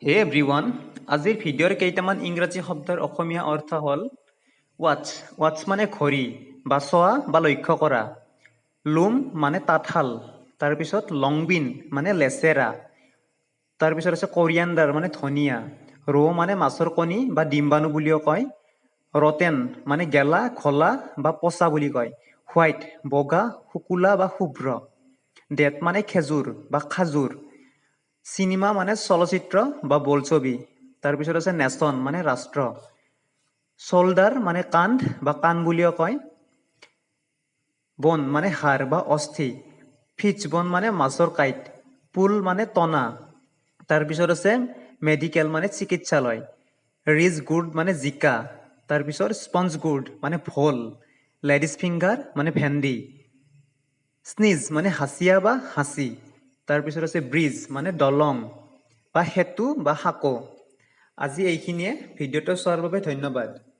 হে এভৰিৱান, আজিৰ ভিডিঅ'ৰ কেইটামান ইংৰাজী শব্দৰ অসমীয়া অৰ্থ হ'ল ৱাটছ। ৱাটছ মানে ঘড়ী বা চোৱা বা লক্ষ্য কৰা। লুম মানে তাঁতশাল। তাৰপিছত লংবিন মানে লেচেৰা। তাৰপিছত আছে কৰিয়াণ্ডাৰ মানে ধনিয়া। ৰৌ মানে মাছৰ কণী বা ডিম্বাণু বুলিও কয়। ৰটেন মানে গেলা, ঘলা বা পচা বুলি কয়। হোৱাইট বগা, শুকুলা বা শুভ্ৰ। ডেট মানে খেজুৰ বা খাজুৰ। চিনেমা মানে চলচ্চিত্ৰ বা বোলছবি। তাৰপিছত আছে নেশ্যন মানে ৰাষ্ট্ৰ। শোল্ডাৰ মানে কান্ধ বা কাণ বুলিও কয়। বন মানে হাড় বা অস্থি। ফিচ বন মানে মাছৰ কাঁইট। পুল মানে টনা। তাৰপিছত আছে মেডিকেল মানে চিকিৎসালয়। ৰিজ গুড মানে জিকা। তাৰপিছত স্পঞ্জ গুড মানে ভোল। লেডিজ ফিংগাৰ মানে ভেন্দি। স্নিজ মানে হাঁচিয়া বা হাঁচি। তাৰপিছত আছে ব্ৰিজ মানে দলং বা সেতু বা সাঁকো। আজি এইখিনিয়ে। ভিডিঅ'টো চোৱাৰ বাবে ধন্যবাদ।